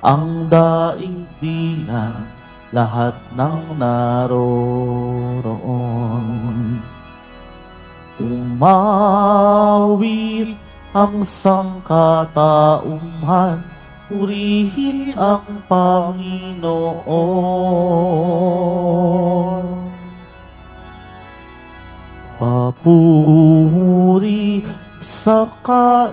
ang daigdigan, lahat ng naroroon. Umawit ang sangkatauhan, purihin ang Panginoon. Papuri sa kaitaasan,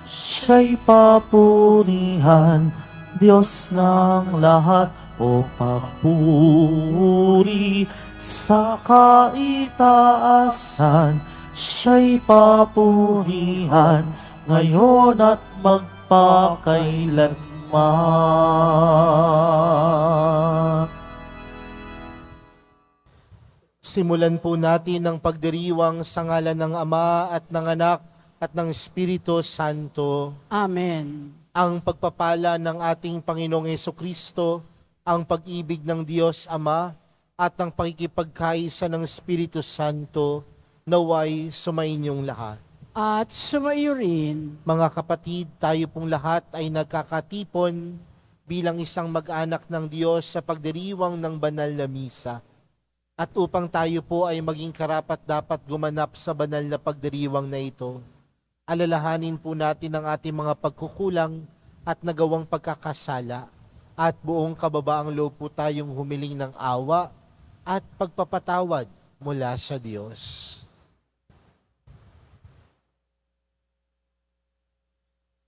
siya'y papurihan, Diyos ng lahat. O papuri sa kaitaasan, siya'y papurihan, ngayon at magpakailanman. Simulan po natin ang pagdiriwang sa ngalan ng Ama at ng Anak at ng Espiritu Santo. Amen. Ang pagpapala ng ating Panginoong Hesukristo, ang pag-ibig ng Diyos Ama at ang pakikipagkaisa ng Espiritu Santo naway sumainyong lahat. At sumaiyo rin. Mga kapatid, tayo pong lahat ay nagkakatipon bilang isang mag-anak ng Diyos sa pagdiriwang ng banal na misa. At upang tayo po ay maging karapat-dapat gumanap sa banal na pagdiriwang na ito, alalahanin po natin ang ating mga pagkukulang at nagawang pagkakasala, at buong kababaang loob po tayong humiling ng awa at pagpapatawad mula sa Diyos.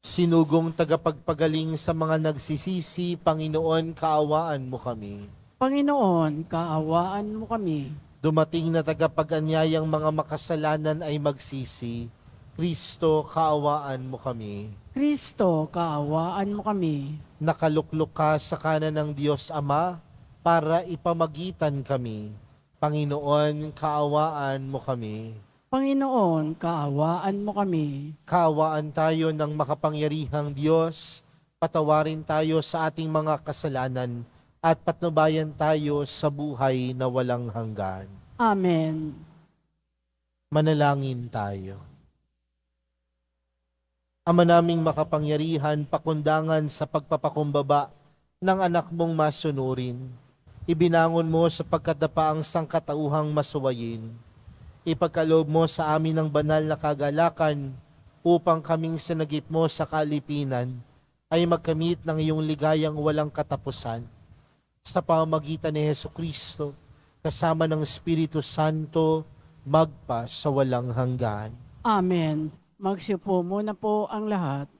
Sinugong tagapagpagaling sa mga nagsisisi, Panginoon, kaawaan mo kami. Panginoon, kaawaan mo kami. Dumating na tagapag-anyayang mga makasalanan ay magsisi, Kristo, kaawaan mo kami. Kristo, kaawaan mo kami. Nakaluklok ka sa kanan ng Diyos Ama para ipamagitan kami. Panginoon, kaawaan mo kami. Panginoon, kaawaan mo kami. Kaawaan tayo ng makapangyarihang Diyos, patawarin tayo sa ating mga kasalanan, at patnubayan tayo sa buhay na walang hanggan. Amen. Manalangin tayo. Ama naming makapangyarihan, pakundangan sa pagpapakumbaba ng anak mong masunurin. Ibinangon mo sa pagkadapa ang sangkatauhang masuwayin. Ipagkaloob mo sa amin ang banal na kagalakan upang kaming sinagip mo sa kalipinan ay magkamit ng iyong ligayang walang katapusan. Sa pamamagitan ni Hesukristo, kasama ng Espiritu Santo, magpa sa walang hanggan. Amen. Magsiupo muna po ang lahat.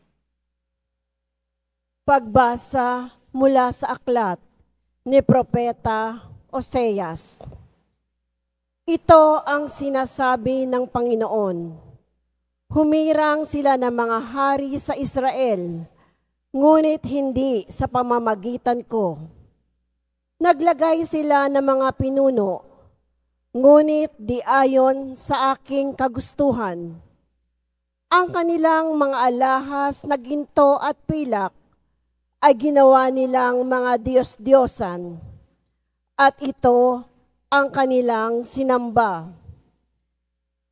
Pagbasa mula sa aklat ni Propeta Oseas. Ito ang sinasabi ng Panginoon. Humirang sila ng mga hari sa Israel, ngunit hindi sa pamamagitan ko. Naglagay sila ng mga pinuno, ngunit di ayon sa aking kagustuhan. Ang kanilang mga alahas na ginto at pilak ay ginawa nilang mga Diyos-Diyosan, at ito ang kanilang sinamba.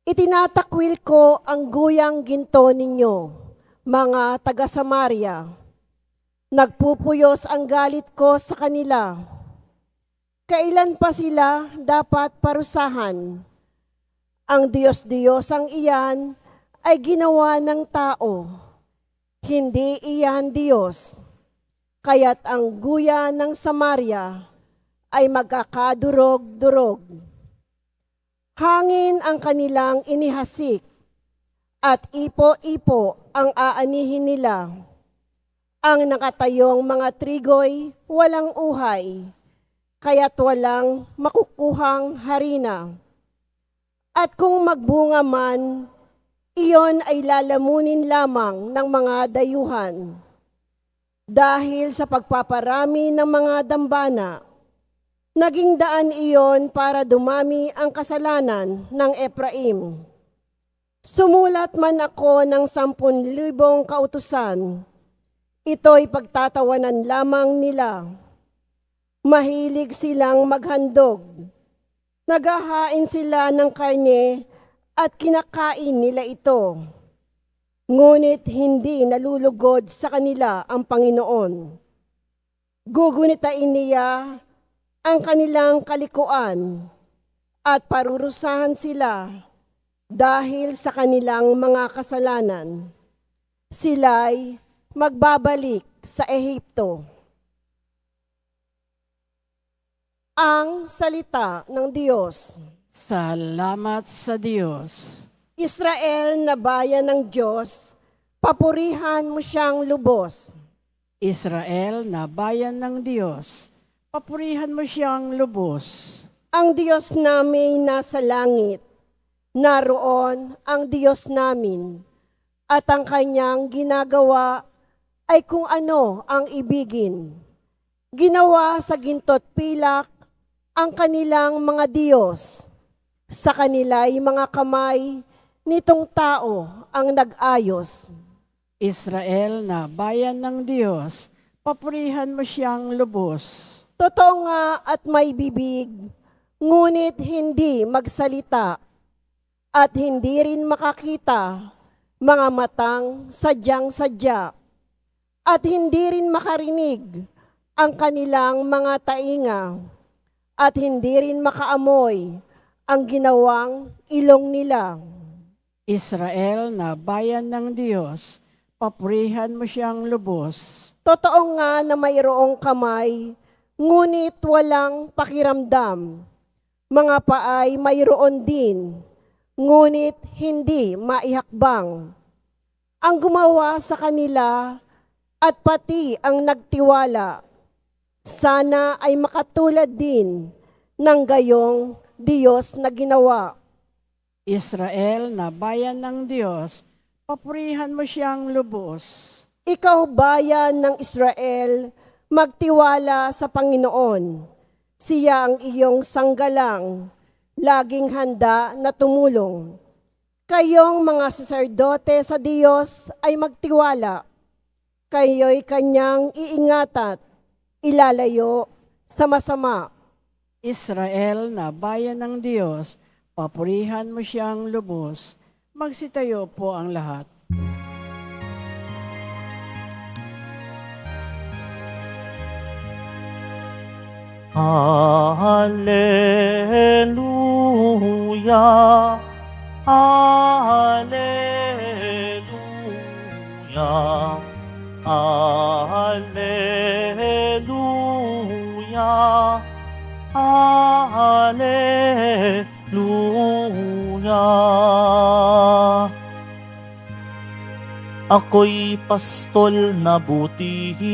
Itinatakwil ko ang guyang ginto ninyo, mga taga-Samaria. Nagpupuyos ang galit ko sa kanila. Kailan pa sila dapat parusahan? Ang Diyos-Diyosang iyan ay ginawa ng tao, hindi iyan Diyos. Kaya't ang guya ng Samaria ay magkakadurog-durog. Hangin ang kanilang inihasik, at ipo-ipo ang aanihin nila. Ang nakatayong mga trigo'y walang uhay, kaya't walang makukuhang harina. At kung magbunga man, iyon ay lalamunin lamang ng mga dayuhan. Dahil sa pagpaparami ng mga dambana, naging daan iyon para dumami ang kasalanan ng Ephraim. Sumulat man ako ng 10,000 kautusan, ito'y pagtatawanan lamang nila. Mahilig silang maghandog. Naghahain sila ng karne at kinakain nila ito. ngunit hindi nalulugod sa kanila ang Panginoon. Gugunitain niya ang kanilang kalikuan at parurusahan sila dahil sa kanilang mga kasalanan. Sila'y magbabalik sa Ehipto. Ang salita ng Diyos. Salamat sa Diyos. Israel na bayan ng Diyos, papurihan mo siyang lubos. Israel na bayan ng Diyos, papurihan mo siyang lubos. Ang Diyos namin nasa langit, naroon ang Diyos namin, at ang kanyang ginagawa ay kung ano ang ibigin. Ginawa sa ginto't pilak ang kanilang mga Diyos. Sa kanila'y mga kamay nitong tao ang nag-ayos. Israel na bayan ng Diyos, papurihan mo siyang lubos. Totoo nga at may bibig, ngunit hindi magsalita, at hindi rin makakita, mga matang sadyang-sadya, at hindi rin makarinig ang kanilang mga tainga, at hindi rin makaamoy ang ginawang ilong nila. Israel na bayan ng Diyos, papurihan mo siyang lubos. Totoo nga na mayroong kamay, ngunit walang pakiramdam. Mga paay mayroon din, ngunit hindi maihakbang. Ang gumawa sa kanila at pati ang nagtiwala, sana ay makatulad din ng gayong Diyos na ginawa. Israel na bayan ng Diyos, papurihan mo siyang lubos. Ikaw bayan ng Israel, magtiwala sa Panginoon. Siya ang iyong sanggalang, laging handa na tumulong. Kayong mga saserdote sa Diyos ay magtiwala. Kayo'y kanyang iingatat, ilalayo sa masama. Israel na bayan ng Diyos, papurihan mo siyang lubos. Magsitayo po ang lahat. Hallelujah, Hallelujah, Hallelujah, Hallelujah. Ako'y pastol na butihin,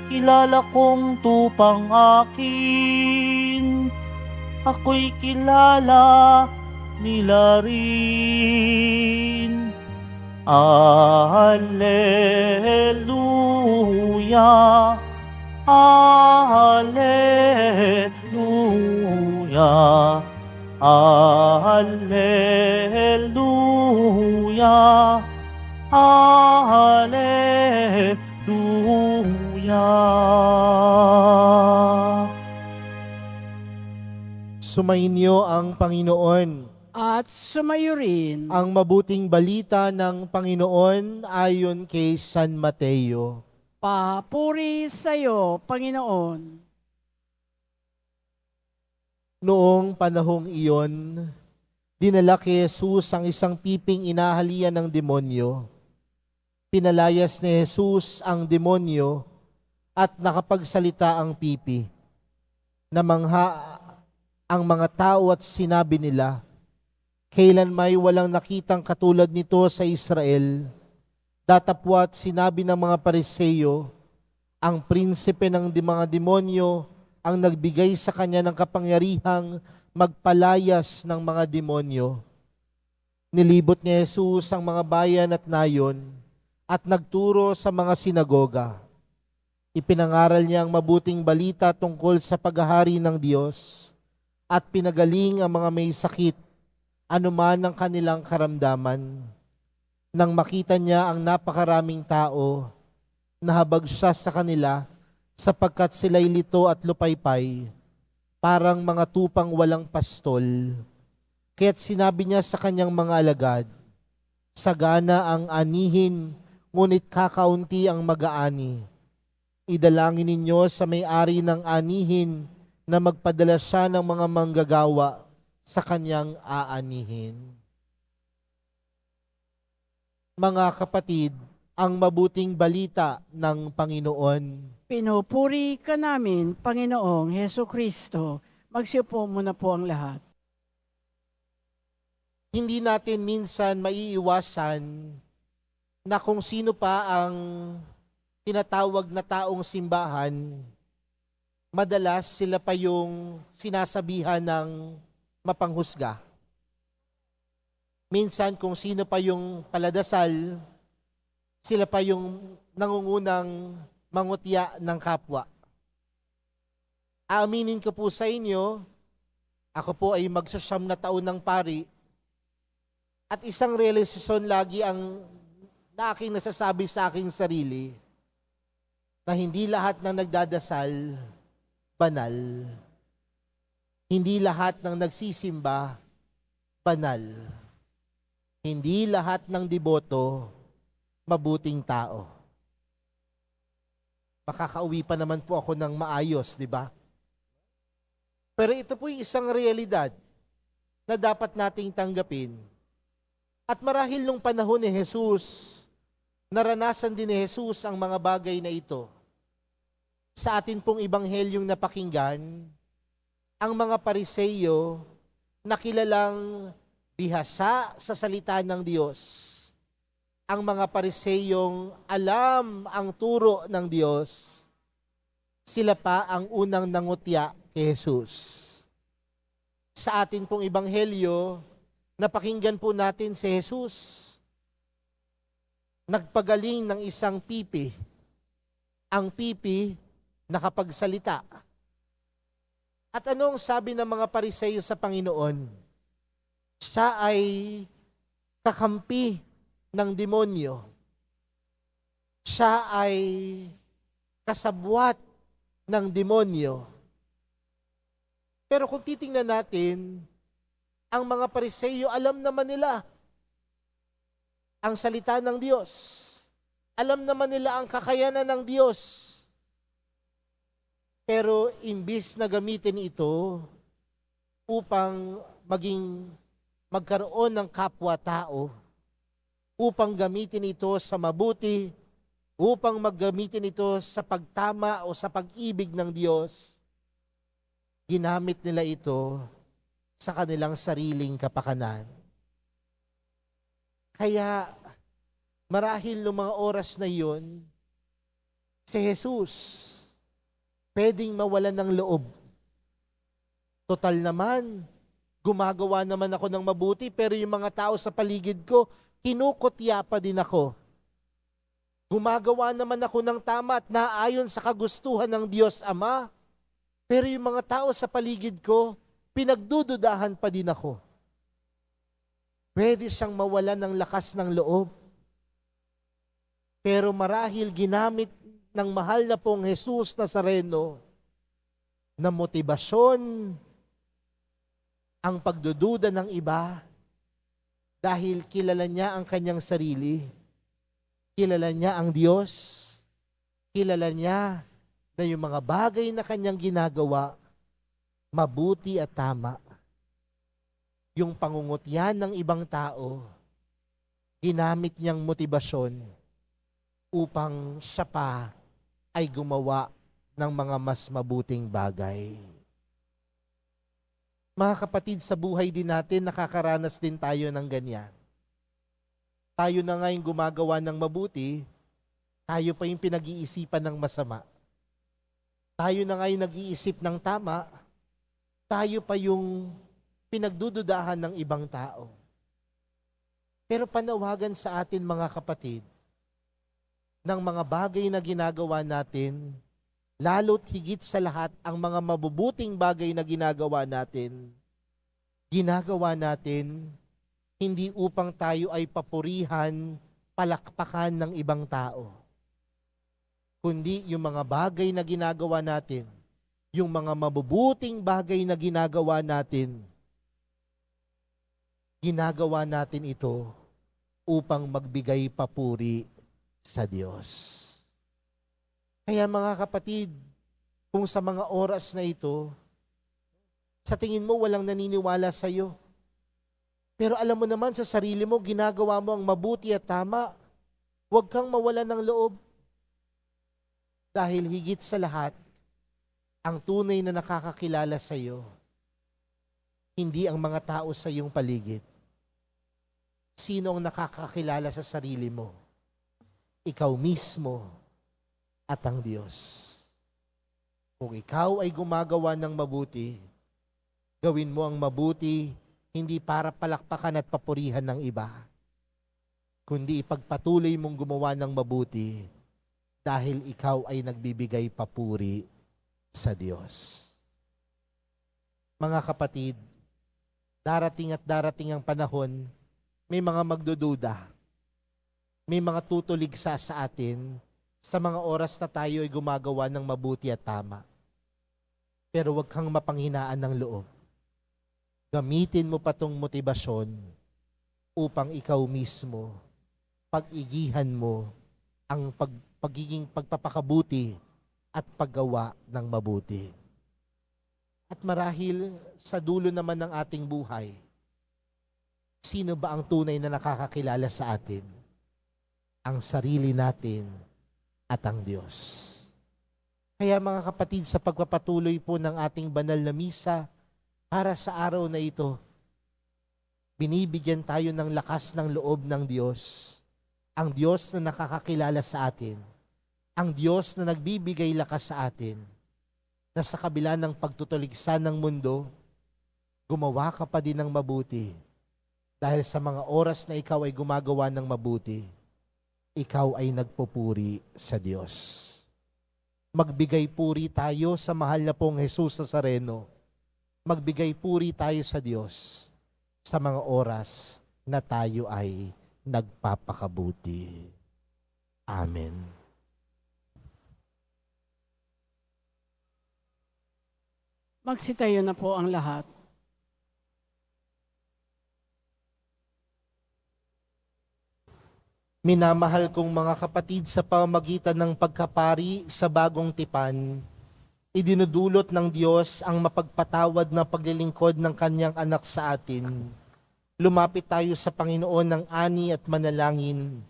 kilala kong tupang akin. Ako'y kilala nila rin. Alleluia, Alleluia, Alleluia, Alleluia. Sumainyo ang Panginoon. At sumayo rin Ang mabuting balita ng Panginoon ayon kay San Mateo. papuri sa iyo, Panginoon. Noong panahong iyon, dinala kay Jesus ang isang piping inahalian ng demonyo. Pinalayas ni Jesus ang demonyo at nakapagsalita ang pipi. Namangha ang mga tao at sinabi nila, kailan may walang nakitang katulad nito sa Israel. Datapwat sinabi ng mga Pariseo, ang prinsipe ng mga demonyo ang nagbigay sa kanya ng kapangyarihang magpalayas ng mga demonyo. Nilibot ni Jesus ang mga bayan at nayon at nagturo sa mga sinagoga. Ipinangaral niya ang mabuting balita tungkol sa paghahari ng Diyos at pinagaling ang mga may sakit, anuman ang kanilang karamdaman. Nang makita niya ang napakaraming tao, nahabag siya sa kanila sapagkat sila'y lito at lupaypay, parang mga tupang walang pastol. Kaya't sinabi niya sa kanyang mga alagad, Sagana ang anihin, ngunit kakaunti ang mag-aani. Idalangin ninyo sa may-ari ng anihin na magpadala siya ng mga manggagawa sa kanyang aanihin. Mga kapatid, ang mabuting balita ng Panginoon. Pinupuri ka namin, Panginoong Heso Kristo. Magsiupo muna po ang lahat. Hindi natin minsan maiiwasan na kung sino pa ang tinatawag na taong simbahan, madalas sila pa yung sinasabihan ng mapanghusga. Minsan kung sino pa yung paladasal, sila pa yung nangungunang mangutya ng kapwa. Aaminin ko po sa inyo, ako po ay magsasyam na taon ng pari, at isang realisasyon lagi ang na aking nasasabi sa aking sarili, na hindi lahat ng nagdadasal banal. Hindi lahat ng nagsisimba banal. Hindi lahat ng deboto mabuting tao. Makakauwi pa naman po ako ng maayos, di ba? Pero ito po isang realidad na dapat nating tanggapin. At marahil nung panahon ni Jesus, naranasan din ni Jesus ang mga bagay na ito. Sa atin pong ibanghelyong napakinggan, ang mga Pariseyo na kilalang bihasa sa salita ng Diyos. Ang mga Pariseyong alam ang turo ng Diyos, sila pa ang unang nangutya kay Jesus. Sa atin pong ibanghelyo, napakinggan po natin si Jesus. Nagpagaling ng isang pipi. Ang pipi nakapagsalita. At anong sabi ng mga Pariseyo sa Panginoon? Siya ay kakampi ng demonyo. Siya ay kasabwat ng demonyo. Pero kung titingnan natin, ang mga Pariseyo alam naman nila ang salita ng Diyos. Alam naman nila ang kakayanan ng Diyos. Pero imbis na gamitin ito upang magkaroon ng kapwa-tao, upang gamitin ito sa mabuti, upang maggamitin ito sa pagtama o sa pag-ibig ng Diyos, ginamit nila ito sa kanilang sariling kapakanan. Kaya marahil noong mga oras na yun, si Jesus pwedeng mawalan ng loob. Total naman, gumagawa naman ako ng mabuti, pero yung mga tao sa paligid ko, kinukutya pa din ako. Gumagawa naman ako ng tama at naayon sa kagustuhan ng Diyos Ama, pero yung mga tao sa paligid ko, pinagdududahan pa din ako. Pwede siyang mawalan ng lakas ng loob. Pero marahil ginamit ng mahal na pong Jesus Nazareno na motibasyon ang pagdududa ng iba dahil kilala niya ang kanyang sarili, kilala niya ang Diyos, kilala niya na yung mga bagay na kanyang ginagawa, mabuti at tama. Yung pangungutyan ng ibang tao, ginamit niyang motibasyon upang siya pa ay gumawa ng mga mas mabuting bagay. Mga kapatid, sa buhay din natin, nakakaranas din tayo ng ganyan. Tayo na nga yung gumagawa ng mabuti, tayo pa yung pinag-iisipan ng masama. Tayo na nga yung nag-iisip ng tama, tayo pa yung pinagdududahan ng ibang tao. Pero panawagan sa atin mga kapatid, ng mga bagay na ginagawa natin, lalo't higit sa lahat ang mga mabubuting bagay na ginagawa natin hindi upang tayo ay papurihan, palakpakan ng ibang tao. Kundi yung mga bagay na ginagawa natin, yung mga mabubuting bagay na ginagawa natin ito upang magbigay papuri sa Diyos. Kaya mga kapatid, kung sa mga oras na ito, sa tingin mo walang naniniwala sa iyo, pero alam mo naman sa sarili mo, ginagawa mo ang mabuti at tama, huwag kang mawalan ng loob. Dahil higit sa lahat, ang tunay na nakakakilala sa iyo, hindi ang mga tao sa iyong paligid. Sino ang nakakakilala sa sarili mo? Ikaw mismo at ang Diyos. Kung ikaw ay gumagawa ng mabuti, gawin mo ang mabuti hindi para palakpakan at papurihan ng iba, kundi ipagpatuloy mong gumawa ng mabuti dahil ikaw ay nagbibigay papuri sa Diyos. Mga kapatid, darating ang panahon, may mga magdududa, may mga tutuligsa sa atin sa mga oras na tayo ay gumagawa ng mabuti at tama. Pero huwag kang mapanghinaan ng loob. Gamitin mo pa tong motibasyon upang ikaw mismo, pag-igihan mo ang pagiging pagpapakabuti at paggawa ng mabuti. At marahil sa dulo naman ng ating buhay, sino ba ang tunay na nakakakilala sa atin? Ang sarili natin at ang Diyos. Kaya mga kapatid, sa pagpapatuloy po ng ating banal na misa, para sa araw na ito, binibigyan tayo ng lakas ng loob ng Diyos. Ang Diyos na nakakakilala sa atin. Ang Diyos na nagbibigay lakas sa atin. Na sa kabila ng pagtutuligsa ng mundo, gumawa ka pa din ng mabuti. Dahil sa mga oras na ikaw ay gumagawa ng mabuti, ikaw ay nagpupuri sa Diyos. Magbigay puri tayo sa mahal na pong Jesus Nazareno. Magbigay puri tayo sa Diyos sa mga oras na tayo ay nagpapakabuti. Amen. Magsitayo na po ang lahat. Minamahal kong mga kapatid, sa pamamagitan ng pagkapari sa bagong tipan, idinudulot ng Diyos ang mapagpatawad na paglilingkod ng kanyang anak sa atin. Lumapit tayo sa Panginoon ng ani at manalangin.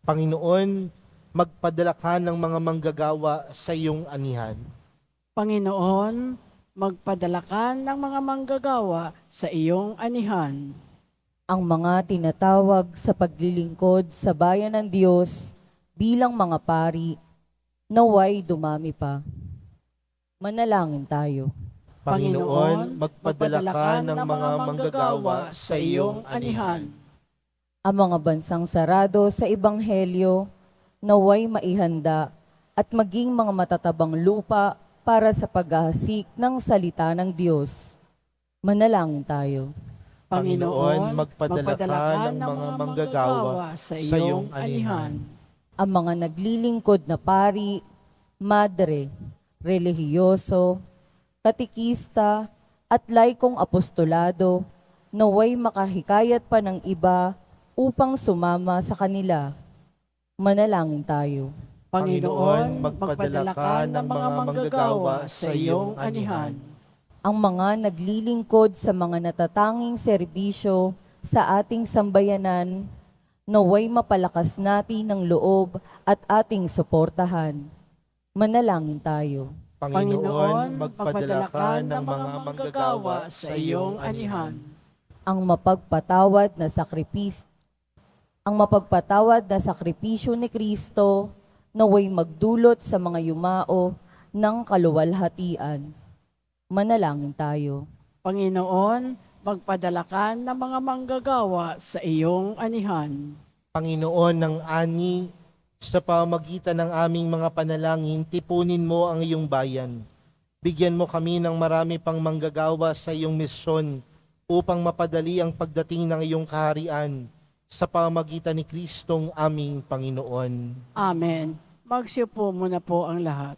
Panginoon, magpadala ka ng mga manggagawa sa iyong anihan. Panginoon, magpadala ka ng mga manggagawa sa iyong anihan. Ang mga tinatawag sa paglilingkod sa bayan ng Diyos bilang mga pari, naway dumami pa. Manalangin tayo. Panginoon, magpadala ka ng mga manggagawa sa iyong anihan. Ang mga bansang sarado sa Ebanghelyo, naway maihanda at maging mga matatabang lupa para sa paghahasik ng salita ng Diyos. Manalangin tayo. Panginoon, magpadala ka ng mga manggagawa sa iyong anihan. Ang mga naglilingkod na pari, madre, relihiyoso, katikista, at laikong apostolado, naway makahikayat pa ng iba upang sumama sa kanila. Manalangin tayo. Panginoon, magpadala ka ng mga manggagawa sa iyong anihan. Ang mga naglilingkod sa mga natatanging serbisyo sa ating sambayanan, naway mapalakas natin ng loob at ating suportahan. Manalangin tayo. Panginoon, magpadala ka ng mga manggagawa sa iyong anihan. Ang mapagpatawad na sakripisyo ni Kristo, naway magdulot sa mga yumao ng kaluwalhatian. Manalangin tayo. Panginoon, magpadala ka ng mga manggagawa sa iyong anihan. Panginoon ng ani, sa pamamagitan ng aming mga panalangin, tipunin mo ang iyong bayan. Bigyan mo kami ng marami pang manggagawa sa iyong misyon upang mapadali ang pagdating ng iyong kaharian sa pamamagitan ni Kristong aming Panginoon. Amen. Magsiupo muna po ang lahat.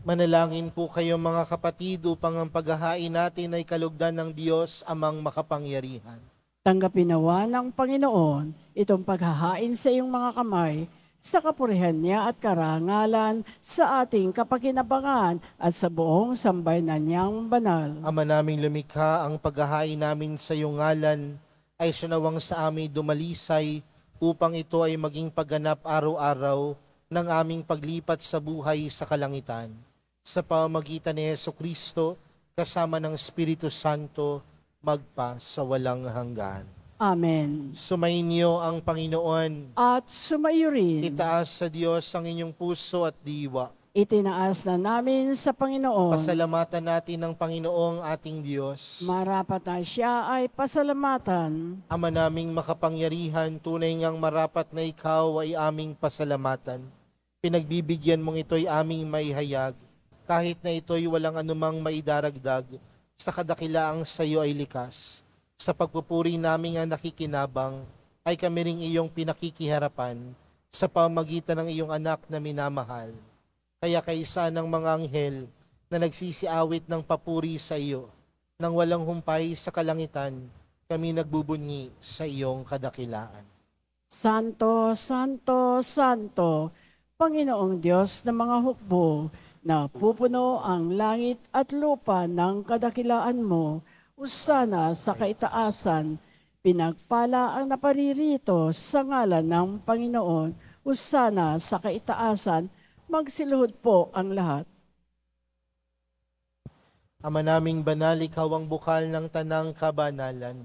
Manalangin po kayo mga kapatid upang ang paghahain natin ay kalugdan ng Diyos amang makapangyarihan. Tanggapin nawa ng Panginoon itong paghahain sa iyong mga kamay sa kapurihan niya at karangalan sa ating kapakinabangan at sa buong sambayanan niyang banal. Ama naming lumikha, ang paghahain namin sa iyong ngalan ay sinawang sa amin dumalisay upang ito ay maging pagganap araw-araw ng aming paglipat sa buhay sa kalangitan. Sa pamamagitan ni Jesucristo, kasama ng Espiritu Santo, magpa sa walang hanggan. Amen. Sumainyo ang Panginoon. At sumayo rin, Itaas sa Diyos ang inyong puso at diwa. itinaas na namin sa Panginoon. Pasalamatan natin ang Panginoong ating Diyos. Marapat na siya ay pasalamatan. Ama naming makapangyarihan, tunay ngang marapat na ikaw ay aming pasalamatan. Pinagbibigyan mong ito'y aming maihayag, kahit na ito'y walang anumang maidaragdag, sa kadakilaang sa iyo ay likas. Sa pagpupuri namin ang nakikinabang, ay kami ring iyong pinakikiharapan sa pamagitan ng iyong anak na minamahal. Kaya kaisa ng mga anghel na nagsisiawit ng papuri sa iyo, nang walang humpay sa kalangitan, kami nagbubunyi sa iyong kadakilaan. Santo, Santo, Santo, Panginoong Diyos ng mga hukbo, na pupuno ang langit at lupa ng kadakilaan mo, usana sa kaitaasan, pinagpala ang naparirito sa ngalan ng Panginoon, usana sa kaitaasan, magsiluhod po ang lahat. Ama naming banal, ikaw ang bukal ng tanang kabanalan.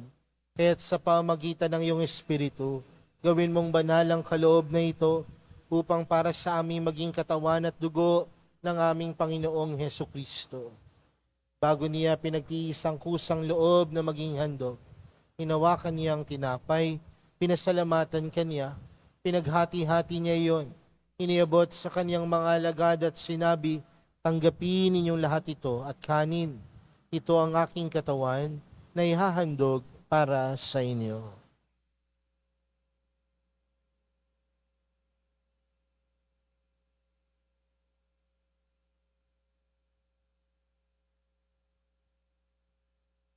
Kaya't sa pamagitan ng iyong Espiritu, gawin mong banal ang kaloob na ito upang para sa aming maging katawan at dugo ng aming Panginoong Hesukristo. Bago niya pinagtiis ang kusang loob na maging handog, hinawakan niya ang tinapay, pinasalamatan kanya, pinaghati-hati niya iyon, iniabot sa kanyang mga alagad at sinabi, tanggapin ninyong lahat ito at kanin. Ito ang aking katawan na ihahandog para sa inyo.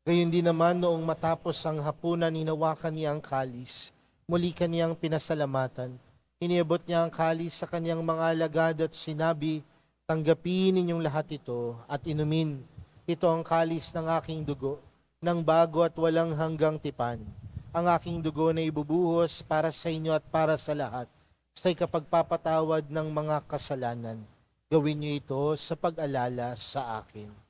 Gayon din naman noong matapos ang hapunan, hinawakan niya ang kalis. Muli kaniyang pinasalamatan. Iniabot niya ang kalis sa kanyang mga alagad at sinabi, tanggapin ninyong lahat ito at inumin. Ito ang kalis ng aking dugo, ng bago at walang hanggang tipan. Ang aking dugo na ibubuhos para sa inyo at para sa lahat, sa ikapagpapatawad ng mga kasalanan. Gawin niyo ito sa pag-alala sa akin.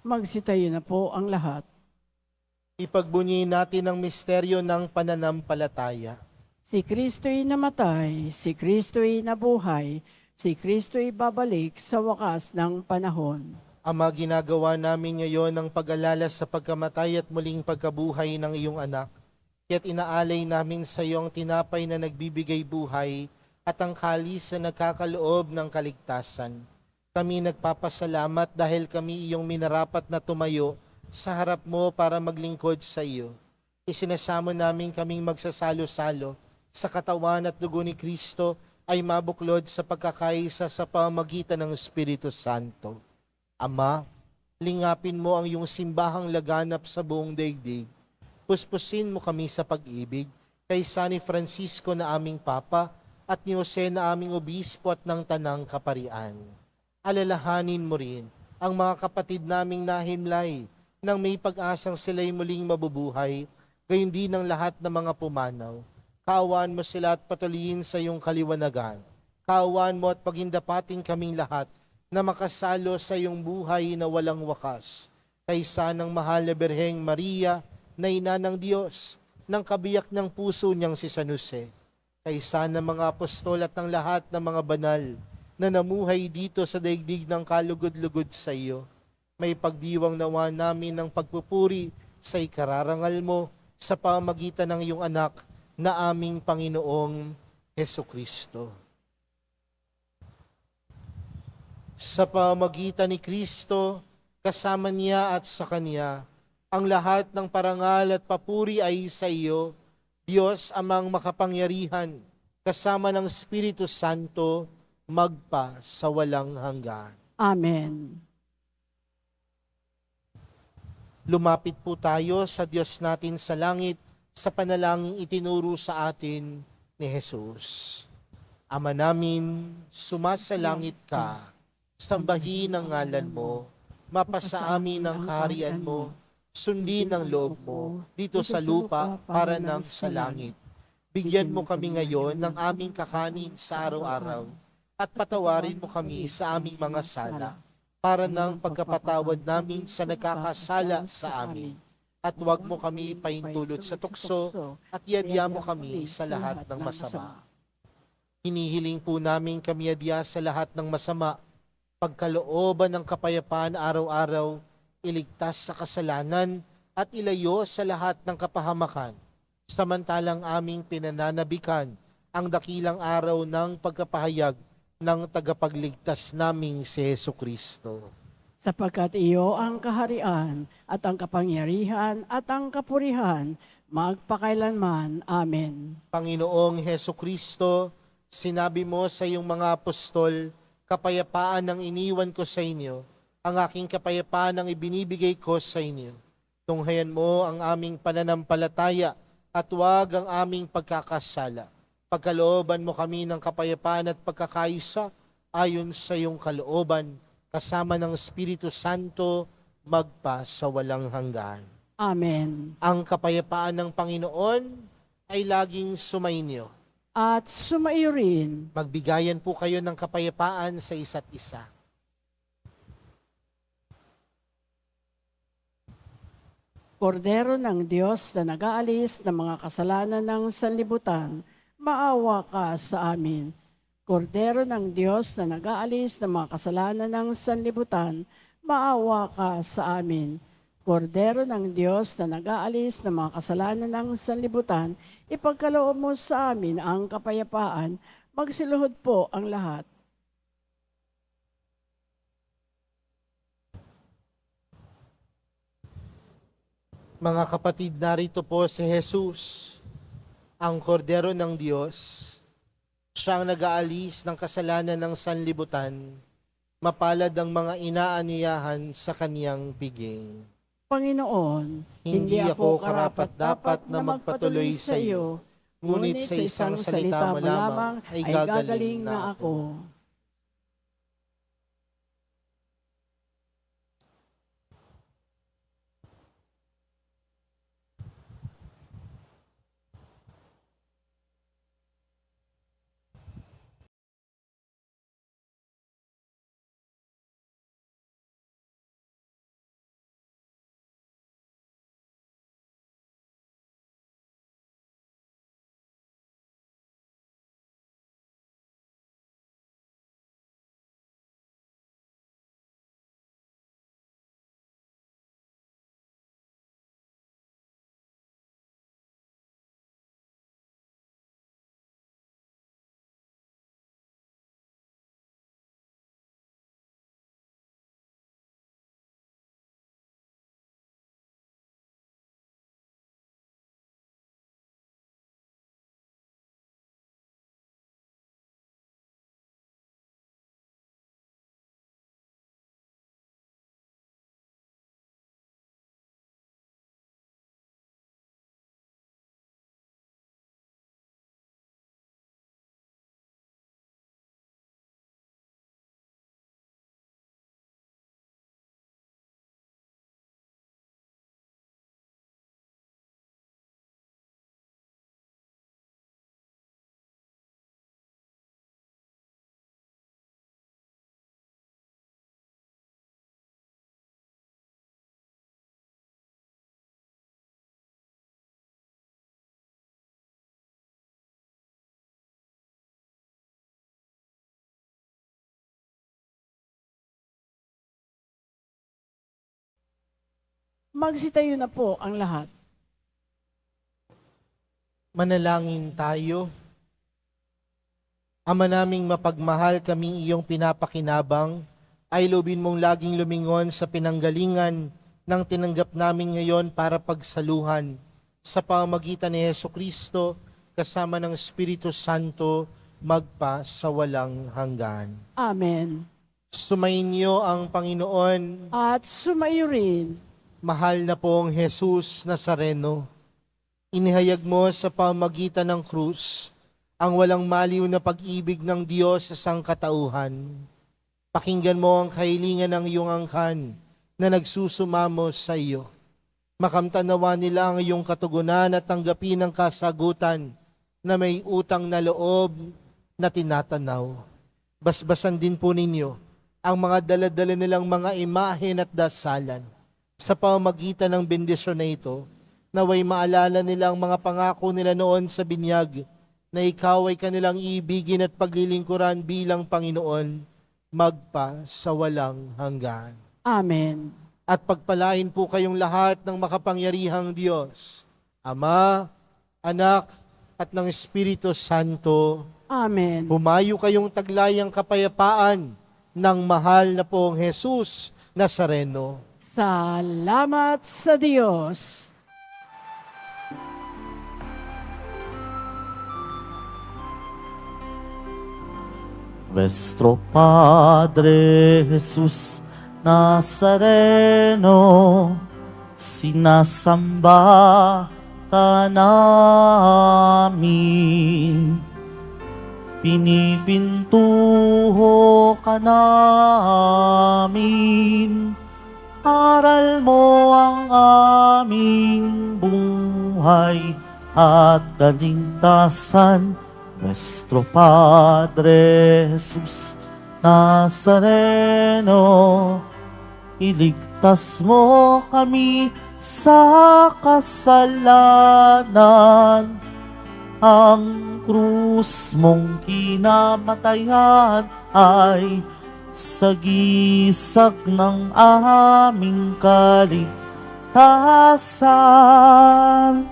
Magsitayo na po ang lahat. Ipagbunyi natin ang misteryo ng pananampalataya. Si Kristo'y namatay, si Kristo'y nabuhay, si Kristo'y babalik sa wakas ng panahon. Ama, ginagawa namin ngayon ang pag-alala sa pagkamatay at muling pagkabuhay ng iyong anak. Kaya't inaalay namin sa iyo ang tinapay na nagbibigay buhay at ang kalis na nagkakaloob ng kaligtasan. Kami nagpapasalamat dahil kami iyong minarapat na tumayo sa harap mo para maglingkod sa iyo. Isinasamo namin kaming magsasalo-salo sa katawan at dugo ni Kristo ay mabuklod sa pagkakaisa sa pamamagitan ng Espiritu Santo. Ama, lingapin mo ang iyong simbahang laganap sa buong daigdig. Puspusin mo kami sa pag-ibig kay San Francisco na aming Papa at ni Jose na aming Obispo at ng Tanang Kaparian. Alalahanin mo rin ang mga kapatid naming nahimlay nang may pag-asang sila'y muling mabubuhay, gayon din ang lahat ng mga pumanaw. Kaawaan mo sila at patuloyin sa iyong kaliwanagan. Kaawaan mo at pagindapating kaming lahat na makasalo sa iyong buhay na walang wakas. Kaysa ng mahal na Birheng Maria na ina ng Diyos, ng kabiyak ng puso niyang si San Jose. Kaysa ng mga apostol at ng lahat ng mga banal na namuhay dito sa daigdig ng kalugod-lugod sa iyo. May pagdiwang nawa namin ng pagpupuri sa ikararangal mo sa pamagitan ng iyong anak na aming Panginoong Hesukristo. Sa pamagitan ni Kristo, kasama niya at sa Kanya, Ang lahat ng parangal at papuri ay sa iyo, Diyos amang makapangyarihan, kasama ng Espiritu Santo, magpa sa walang hanggan. Amen. Lumapit po tayo sa Diyos natin sa langit sa panalangin itinuro sa atin ni Jesus. Ama namin, sumasalangit ka, sambahin ang ngalan mo, mapasa amin ang kaharian mo, sundin ang loob mo dito sa lupa para nang sa langit. Bigyan mo kami ngayon ng aming kakanin sa araw-araw at patawarin mo kami sa aming mga sala para ng pagkapatawad namin sa nagkakasala sa amin. At huwag mo kami paintulot sa tukso at yadya mo kami sa lahat ng masama. Hinihiling po namin kami yadya sa lahat ng masama, pagkalooban ng kapayapaan araw-araw, iligtas sa kasalanan at ilayo sa lahat ng kapahamakan, samantalang aming pinananabikan ang dakilang araw ng pagkapahayag ng tagapagligtas naming si Jesucristo. Sapagkat iyo ang kaharian at ang kapangyarihan at ang kapurihan magpakailanman. Amen. Panginoong Jesucristo, sinabi mo sa iyong mga apostol, kapayapaan ang iniwan ko sa inyo, ang aking kapayapaan ang ibinibigay ko sa inyo. Tunghayan mo ang aming pananampalataya at huwag ang aming pagkakasala. Pagkalooban mo kami ng kapayapaan at pagkakaisa ayon sa iyong kalooban, kasama ng Espiritu Santo, magpa sa walang hanggan. Amen. Ang kapayapaan ng Panginoon ay laging sumainyo. At sumaiyo rin. Magbigayan po kayo ng kapayapaan sa isa't isa. Kordero ng Diyos na nag-aalis ng mga kasalanan ng sanlibutan, maawa ka sa amin. Kordero ng Diyos na nag-aalis ng mga kasalanan ng sanlibutan, maawa ka sa amin. Kordero ng Diyos na nag-aalis ng mga kasalanan ng sanlibutan, ipagkaloob mo sa amin ang kapayapaan, magsiluhod po ang lahat. Mga kapatid, narito po si Jesus, ang kordero ng Diyos, siyang nag-aalis ng kasalanan ng sanlibutan, mapalad ang mga inaaniyahan sa kaniyang piging. Panginoon, Hindi ako karapat-dapat na magpatuloy sa iyo, ngunit sa isang salita mo lamang ay gagaling na ako. Magsitayo na po ang lahat. Manalangin tayo. Ama naming mapagmahal, kaming iyong pinapakinabang, ay lubin mong laging lumingon sa pinanggalingan nang tinanggap namin ngayon para pagsaluhan sa pamamagitan ni Heso Kristo kasama ng Espiritu Santo magpa sa walang hanggan. Amen. Sumainyo ang Panginoon, At sumaiyo rin. mahal na pong Jesus Nazareno. Inihayag mo sa pamamagitan ng krus ang walang maliw na pag-ibig ng Diyos sa sangkatauhan. Pakinggan mo ang kahilingan ng iyong angkan na nagsusumamo sa iyo. Makamtanawa nila ang iyong katugunan at tanggapin ang kasagutan na may utang na loob na tinatanaw. Basbasan din po ninyo ang mga daladala nilang mga imahen at dasalan. Sa pamamagitan ng bendisyon na ito, naway maalala nila ang mga pangako nila noon sa binyag na ikaw ay kanilang ibigin at paglilingkuran bilang Panginoon magpa sa walang hanggan. Amen. At pagpalain po kayong lahat ng makapangyarihang Diyos, Ama, Anak, at ng Espiritu Santo. Amen. Humayo kayong taglayang kapayapaan ng mahal na pong Jesus Nazareno. Salamat sa Diyos. Nuestro Padre Jesús Nazareno, sinasamba ka namin. Pinipintuho ka namin. Aral mo ang aming buhay at kaligtasan. Nuestro Padre Jesús Nazareno, iligtas mo kami sa kasalanan. Ang krus mong kinamatayan ay sagisag ng aming kaligtasan.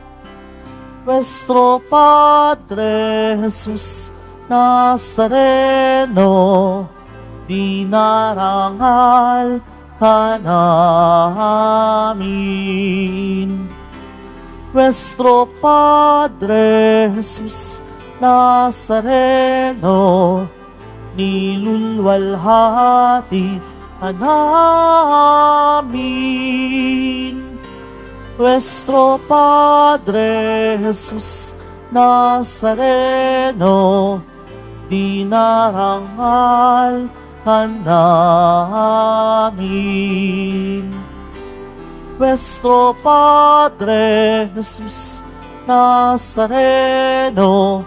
Nuestro Padre Jesús Nazareno, dinarangal ka namin. Nuestro Padre Jesús Nazareno, nilulwalhati ka namin. Nuestro Padre Jesús Nazareno, dinarangal ka namin. Nuestro Padre Jesús Nazareno,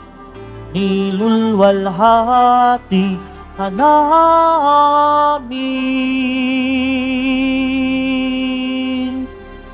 nilulwalhati ka namin.